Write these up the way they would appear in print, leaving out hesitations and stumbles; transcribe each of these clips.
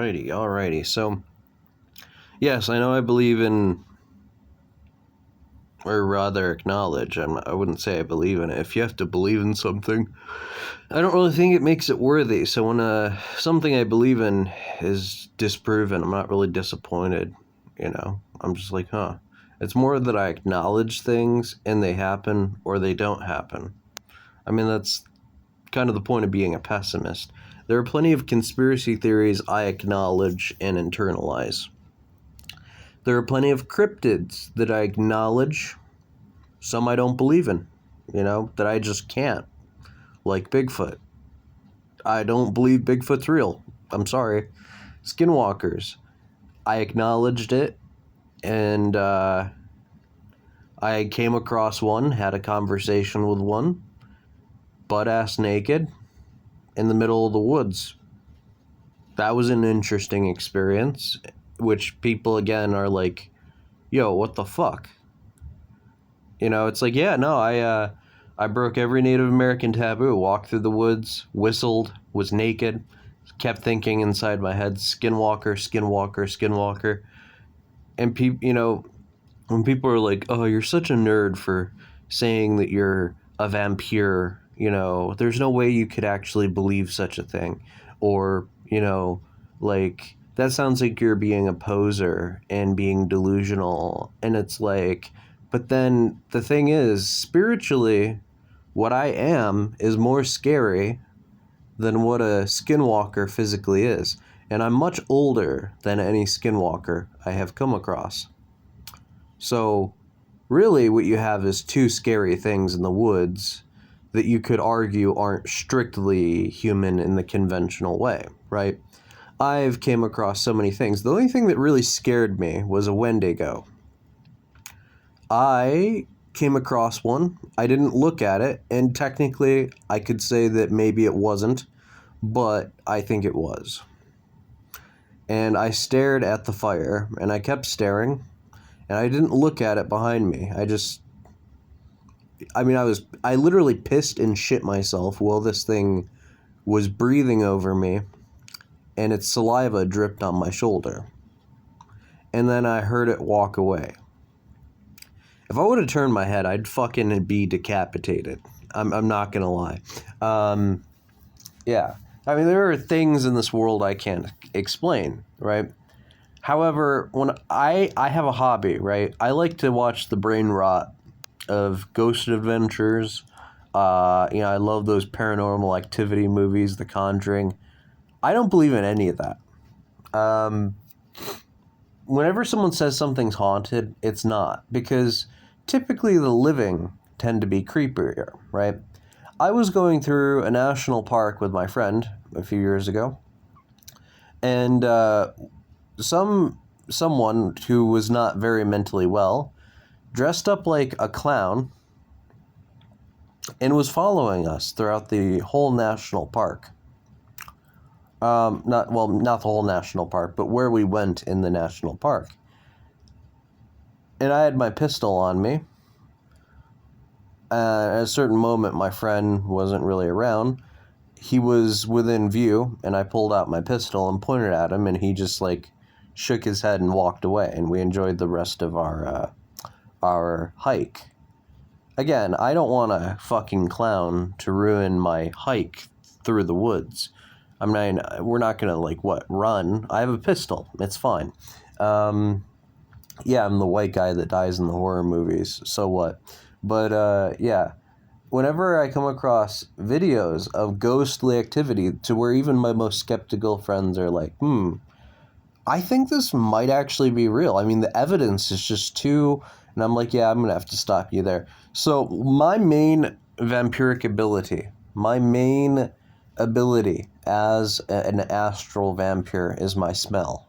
Alrighty. So, yes, I know I believe in, or rather acknowledge, I wouldn't say I believe in it. If you have to believe in something, I don't really think it makes it worthy. So when something I believe in is disproven, I'm not really disappointed, I'm just like, huh. It's more that I acknowledge things and they happen or they don't happen. I mean, that's kind of the point of being a pessimist. There are plenty of conspiracy theories I acknowledge and internalize. There are plenty of cryptids that I acknowledge, some I don't believe in, that I just can't. Like Bigfoot. I don't believe Bigfoot's real. I'm sorry. Skinwalkers. I acknowledged it, and I came across one, had a conversation with one, butt-ass naked, in the middle of the woods. That was an interesting experience, which people, again, are like, yo, what the fuck? It's like, yeah, no, I broke every Native American taboo, walked through the woods, whistled, was naked, kept thinking inside my head, skinwalker, skinwalker, skinwalker. And when people are like, oh, you're such a nerd for saying that you're a vampire, there's no way you could actually believe such a thing. Or, like, that sounds like you're being a poser and being delusional. And it's like, but then the thing is, spiritually, what I am is more scary than what a skinwalker physically is. And I'm much older than any skinwalker I have come across. So, really, what you have is two scary things in the woods that you could argue aren't strictly human in the conventional way, right? I've came across so many things. The only thing that really scared me was a Wendigo. I came across one. I didn't look at it, and technically I could say that maybe it wasn't, but I think it was. And I stared at the fire, and I kept staring, and I didn't look at it behind me. I literally pissed and shit myself while this thing was breathing over me, and its saliva dripped on my shoulder. And then I heard it walk away. If I would have turned my head, I'd fucking be decapitated. I'm not gonna lie. Yeah. I mean, there are things in this world I can't explain, right? However, when I have a hobby, right? I like to watch the brain rot of Ghost Adventures. I love those Paranormal Activity movies, The Conjuring. I don't believe in any of that. Whenever someone says something's haunted, it's not. Because typically the living tend to be creepier, right? I was going through a national park with my friend a few years ago. And someone who was not very mentally well dressed up like a clown and was following us throughout the whole national park. Not the whole national park, but where we went in the national park. And I had my pistol on me. At a certain moment, my friend wasn't really around. He was within view, and I pulled out my pistol and pointed at him, and he just, shook his head and walked away, and we enjoyed the rest of our hike. Again, I don't want a fucking clown to ruin my hike through the woods. I mean, we're not gonna, run? I have a pistol. It's fine. Yeah, I'm the white guy that dies in the horror movies. So what? But, yeah. Whenever I come across videos of ghostly activity to where even my most skeptical friends are like, I think this might actually be real. I mean, the evidence is just too... And I'm like, yeah, I'm going to have to stop you there. So my main vampiric ability, my main ability as an astral vampire is my smell.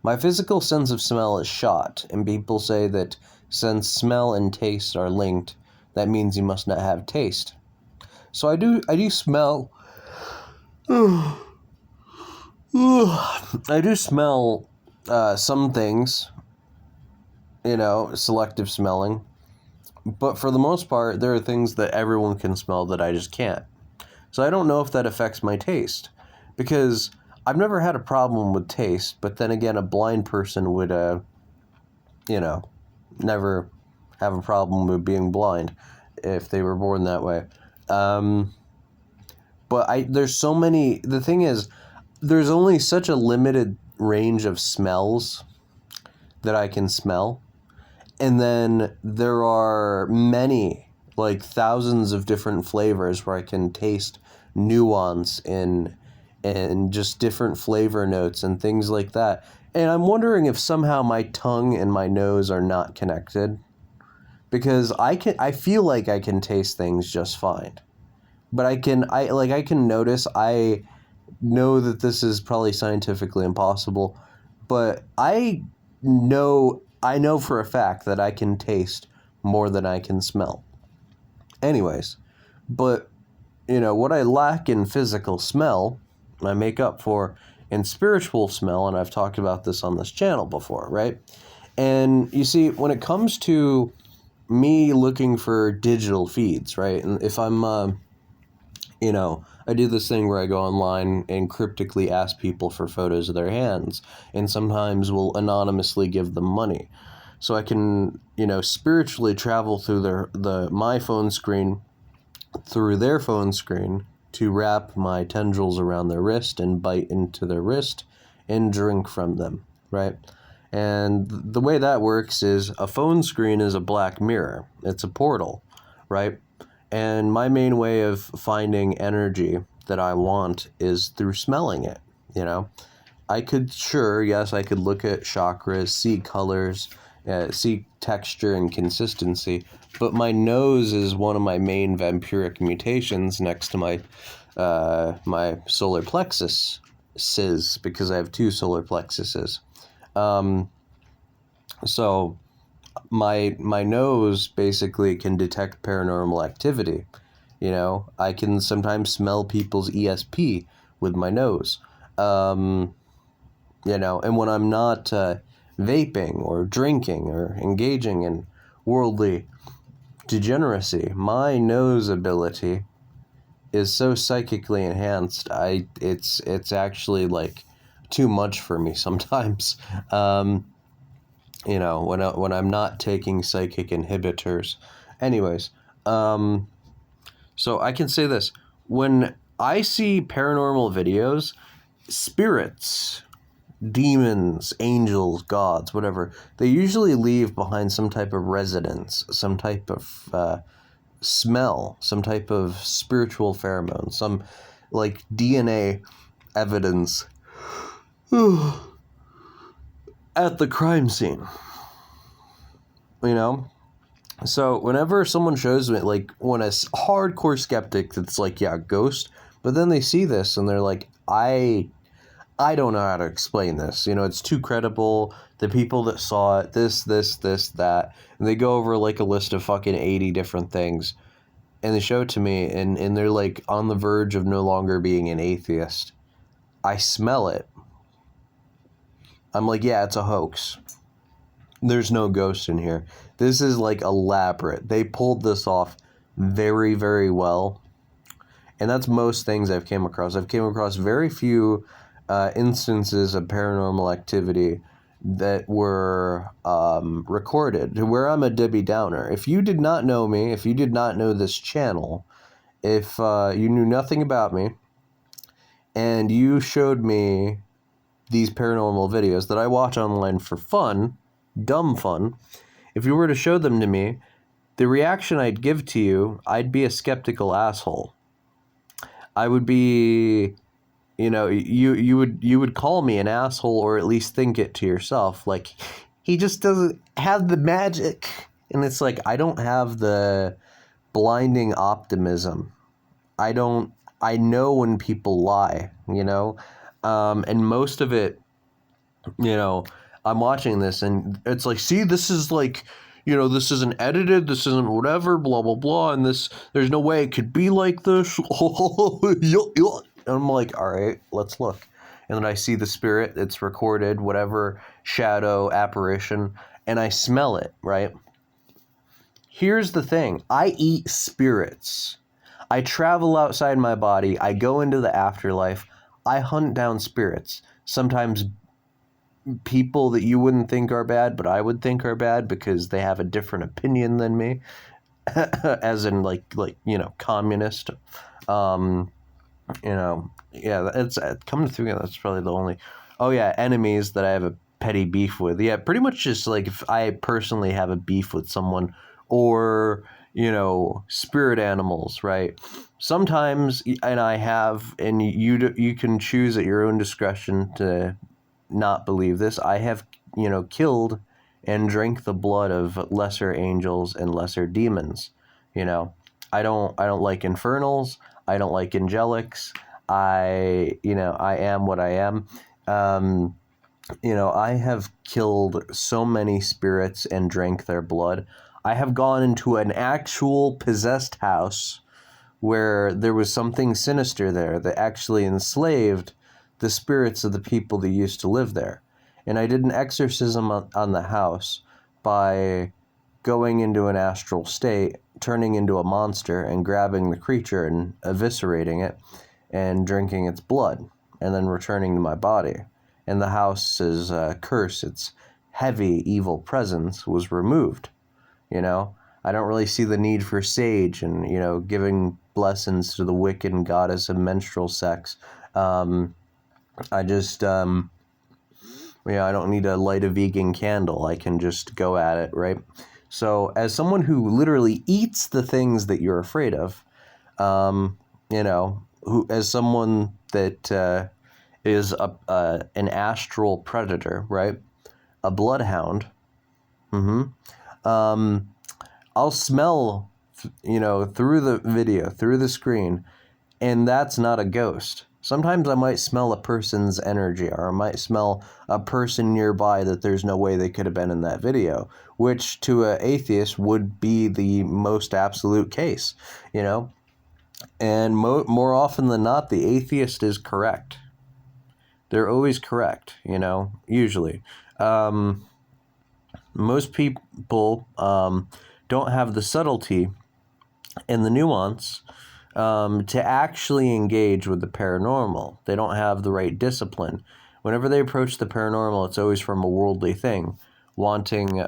My physical sense of smell is shot, and people say that since smell and taste are linked, that means you must not have taste. So I do smell... I do smell some things, selective smelling. But for the most part, there are things that everyone can smell that I just can't. So I don't know if that affects my taste. Because I've never had a problem with taste, but then again, a blind person would, never have a problem with being blind if they were born that way. There's so many, the thing is, there's only such a limited range of smells that I can smell. And then there are many, like thousands of different flavors where I can taste nuance in just different flavor notes and things like that. And I'm wondering if somehow my tongue and my nose are not connected, because I feel like I can taste things just fine. But I can notice, I know that this is probably scientifically impossible, but I know for a fact that I can taste more than I can smell. Anyways, but what I lack in physical smell, I make up for in spiritual smell, and I've talked about this on this channel before, right? And you see, when it comes to me looking for digital feeds, right? And if I'm I do this thing where I go online and cryptically ask people for photos of their hands, and sometimes will anonymously give them money. So I can, spiritually travel through my phone screen, through their phone screen, to wrap my tendrils around their wrist and bite into their wrist and drink from them, right? And the way that works is, a phone screen is a black mirror. It's a portal, right? And my main way of finding energy that I want is through smelling it, I could look at chakras, see colors, see texture and consistency, but my nose is one of my main vampiric mutations next to my solar plexus, because I have 2 solar plexuses. So my nose basically can detect paranormal activity. I can sometimes smell people's ESP with my nose. And when I'm not vaping or drinking or engaging in worldly degeneracy, my nose ability is so psychically enhanced. It's actually like too much for me sometimes. When I'm not taking psychic inhibitors. Anyways, so I can say this. When I see paranormal videos, spirits, demons, angels, gods, whatever, they usually leave behind some type of resonance, some type of smell, some type of spiritual pheromone, some like DNA evidence at the crime scene. So whenever someone shows me, like, when a hardcore skeptic that's like, yeah, ghost, but then they see this and they're like, I don't know how to explain this. It's too credible. The people that saw it, this, that, and they go over like a list of fucking 80 different things, and they show it to me, and they're like on the verge of no longer being an atheist. I smell it. I'm like, yeah, it's a hoax. There's no ghost in here. This is like elaborate. They pulled this off very, very well. And that's most things I've came across. I've came across very few instances of paranormal activity that were recorded, where I'm a Debbie Downer. If you did not know me, if you did not know this channel, if you knew nothing about me, and you showed me these paranormal videos that I watch online for fun, dumb fun, if you were to show them to me, the reaction I'd give to you, I'd be a skeptical asshole. I would be, you would call me an asshole, or at least think it to yourself, like, he just doesn't have the magic. And it's like, I don't have the blinding optimism. I know when people lie, and most of it, I'm watching this and it's like, see, this is like, this isn't edited, this isn't whatever, blah, blah, blah, and there's no way it could be like this. And I'm like, all right, let's look. And then I see the spirit, it's recorded, whatever shadow, apparition, and I smell it, right? Here's the thing. I eat spirits. I travel outside my body. I go into the afterlife. I hunt down spirits. Sometimes people that you wouldn't think are bad, but I would think are bad because they have a different opinion than me, as in like communist. Um, yeah, it's coming through. That's probably the only. Oh yeah, enemies that I have a petty beef with. Yeah, pretty much just like if I personally have a beef with someone, or spirit animals, right? Sometimes, and I have, and you can choose at your own discretion to not believe this. I have, killed and drank the blood of lesser angels and lesser demons. You know, I don't like infernals. I don't like angelics. I am what I am. Um, I have killed so many spirits and drank their blood. I have gone into an actual possessed house where there was something sinister there that actually enslaved the spirits of the people that used to live there. And I did an exorcism on the house by going into an astral state, turning into a monster, and grabbing the creature and eviscerating it and drinking its blood, and then returning to my body. And the house's curse, its heavy, evil presence, was removed. I don't really see the need for sage and, giving blessings to the Wiccan goddess of menstrual sex. I just, I don't need to light a vegan candle. I can just go at it, right? So as someone who literally eats the things that you're afraid of, as someone that is an astral predator, right? A bloodhound. I'll smell, through the video, through the screen, and that's not a ghost. Sometimes I might smell a person's energy, or I might smell a person nearby that there's no way they could have been in that video, which to an atheist would be the most absolute case, And more often than not, the atheist is correct. They're always correct, usually. Most people don't have the subtlety and the nuance to actually engage with the paranormal. They don't have the right discipline. Whenever they approach the paranormal, it's always from a worldly thing, wanting,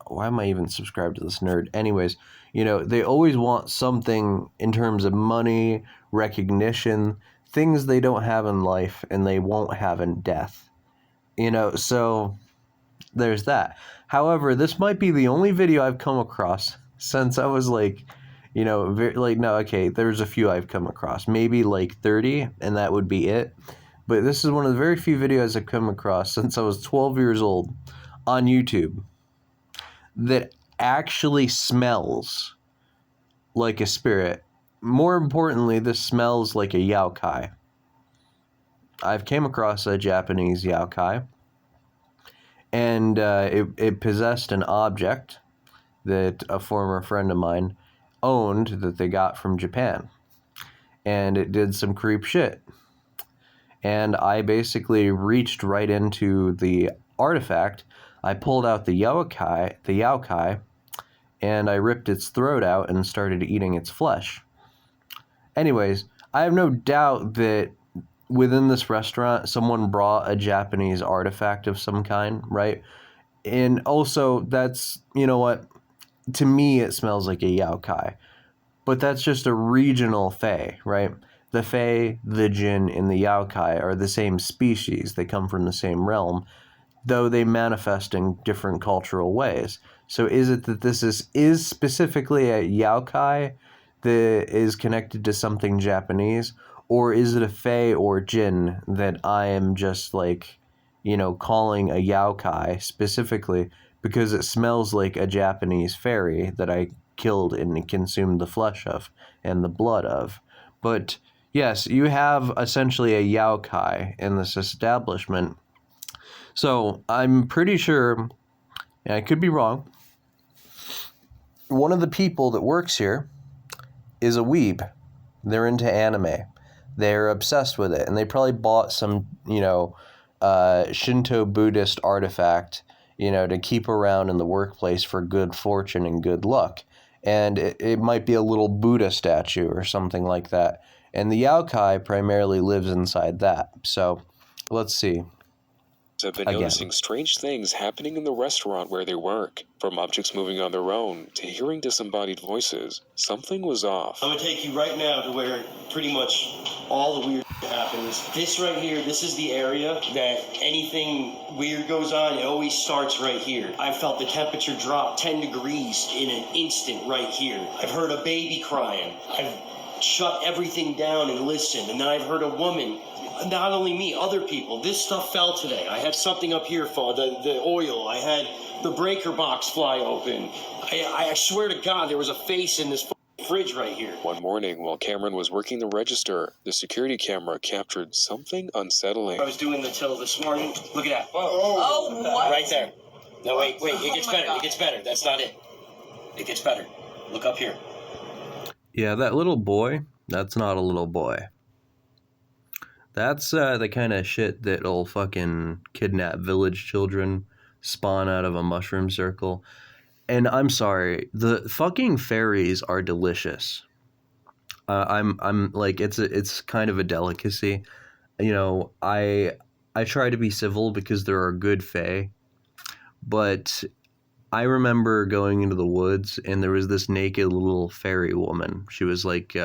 why am I even subscribed to this nerd? Anyways, they always want something in terms of money, recognition, things they don't have in life and they won't have in death. So there's that. However, this might be the only video I've come across since I was there's a few I've come across, maybe like 30, and that would be it. But this is one of the very few videos I've come across since I was 12 years old on YouTube that actually smells like a spirit. More importantly, this smells like a yaokai. I've came across a Japanese yaokai, and it possessed an object that a former friend of mine owned that they got from Japan. And it did some creep shit. And I basically reached right into the artifact. I pulled out the yaokai, and I ripped its throat out and started eating its flesh. Anyways, I have no doubt that within this restaurant, someone brought a Japanese artifact of some kind, right? And also, that's, to me, it smells like a yaokai. But that's just a regional fae, right? The fae, the jinn, and the yaokai are the same species. They come from the same realm, though they manifest in different cultural ways. So is it that this is specifically a yaokai that is connected to something Japanese? Or is it a fae or jinn that I am just calling a yaokai specifically because it smells like a Japanese fairy that I killed and consumed the flesh of and the blood of? But yes, you have essentially a yaokai in this establishment. So I'm pretty sure, and I could be wrong, one of the people that works here is a weeb. They're into anime. They're obsessed with it, and they probably bought some, Shinto Buddhist artifact, to keep around in the workplace for good fortune and good luck. And it might be a little Buddha statue or something like that. And the Yaokai primarily lives inside that. So, let's see. Have been noticing strange things happening in the restaurant where they work. From objects moving on their own to hearing disembodied voices, something was off. I'm gonna take you right now to where pretty much all the weird happens. This right here, this is the area that anything weird goes on. It always starts right here. I felt the temperature drop 10 degrees in an instant right here. I've heard a baby crying. I've shut everything down and listened, and then I've heard a woman. Not only me, other people. This stuff fell today. I had something up here fall, the oil. I had the breaker box fly open. I swear to God, there was a face in this fridge right here. One morning, while Cameron was working the register, the security camera captured something unsettling. I was doing the till this morning. Look at that. Whoa. Oh, what? Right there. No, wait. It gets better. God. It gets better. That's not it. It gets better. Look up here. Yeah, that little boy, that's not a little boy. That's the kind of shit that'll fucking kidnap village children, spawn out of a mushroom circle. And I'm sorry, the fucking fairies are delicious. I'm like, it's kind of a delicacy. You know, I try to be civil because there are good fae, but I remember going into the woods and there was this naked little fairy woman. She was like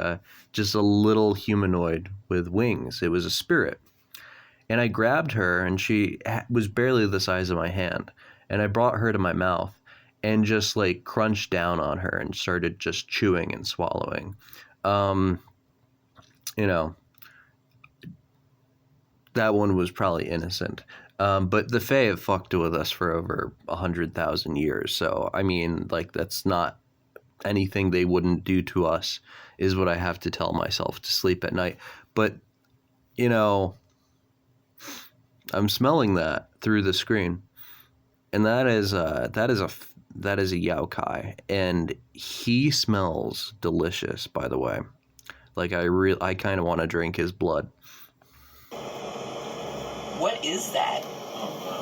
just a little humanoid with wings. It was a spirit. And I grabbed her and she was barely the size of my hand. And I brought her to my mouth and just like crunched down on her and started just chewing and swallowing. You know, that one was probably innocent. But the Fae have fucked with us for over 100,000 years. So, I mean, like, that's not anything they wouldn't do to us, is what I have to tell myself to sleep at night. But, you know, I'm smelling that through the screen. And that is a Yaokai. And he smells delicious, by the way. Like, I kind of want to drink his blood. What is that?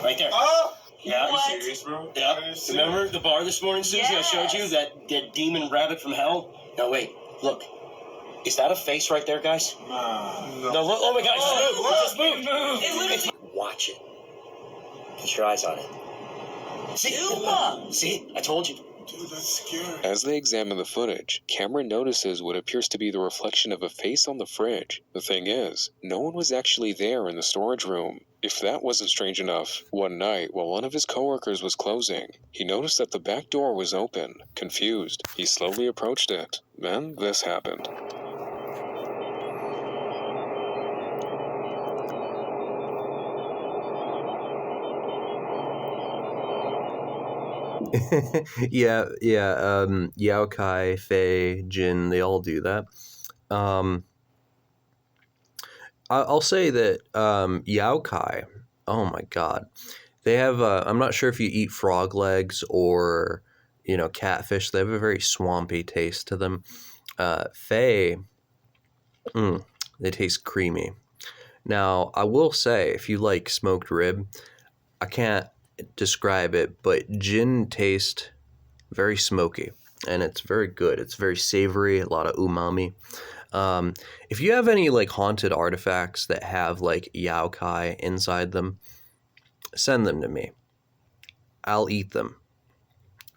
Right there. Oh! Yeah, What? are you serious, bro? Yeah. Remember the bar this morning, Susie? Yes. I showed you that demon rabbit from hell? No, wait. Look. Is that a face right there, guys? No, look. Oh my God. It just moved. It just moved. Watch it. Put your eyes on it. See? I told you. Dude, that's scary. As they examine the footage, Cameron notices what appears to be the reflection of a face on the fridge. The thing is, no one was actually there in the storage room. If that wasn't strange enough, one night while one of his coworkers was closing, he noticed that the back door was open. Confused, he slowly approached it. Then this happened. yeah, Yaokai, Fae, Jin, they all do that. I'll say that Yaokai, oh my God, they have, I'm not sure if you eat frog legs or, you know, catfish, they have a very swampy taste to them. Fae, they taste creamy. Now, I will say, if you like smoked rib, I can't describe it, but Jin tastes very smoky and it's very good. It's very savory, a lot of umami. If you have any like haunted artifacts that have like Yaokai inside them, send them to me. I'll eat them.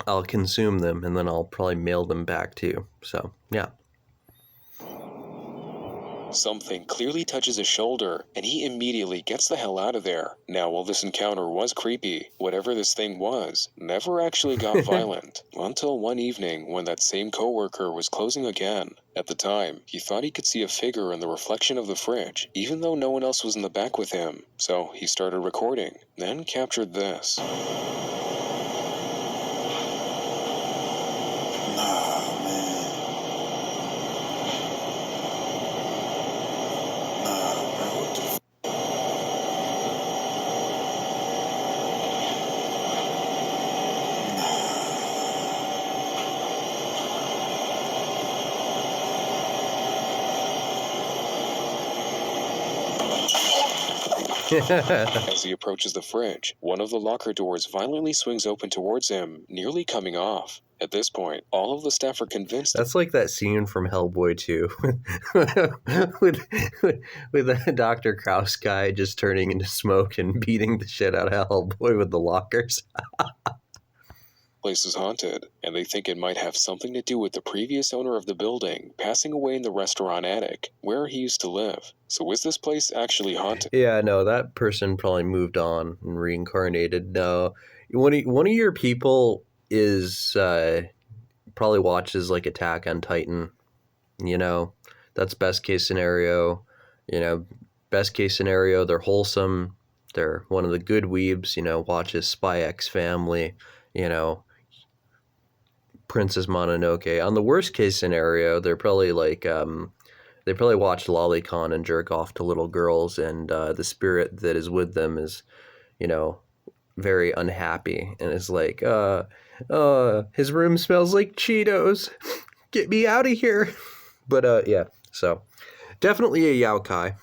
I'll consume them and then I'll probably mail them back to you. So, yeah. Something clearly touches his shoulder, and he immediately gets the hell out of there. Now, while this encounter was creepy, whatever this thing was never actually got violent, until one evening when that same coworker was closing again. At the time, he thought he could see a figure in the reflection of the fridge, even though no one else was in the back with him. So he started recording, then captured this. As he approaches the fridge, one of the locker doors violently swings open towards him, nearly coming off. At this point, all of the staff are convinced That's like that scene from Hellboy 2 with the Dr. Kraus guy just turning into smoke and beating the shit out of Hellboy with the lockers. the place is haunted, and they think it might have something to do with the previous owner of the building passing away in the restaurant attic, where he used to live. So is this place actually haunted? Yeah, no, that person probably moved on and reincarnated. No, one of your people is probably watches like Attack on Titan. You know, that's best case scenario. You know, best case scenario, they're wholesome. They're one of the good weebs. You know, watches Spy X Family. You know, Princess Mononoke. On the worst case scenario, they're probably like they probably watch Lolicon and jerk off to little girls, and the spirit that is with them is, you know, very unhappy and is like, his room smells like Cheetos. Get me out of here. But yeah, so definitely a Yaokai.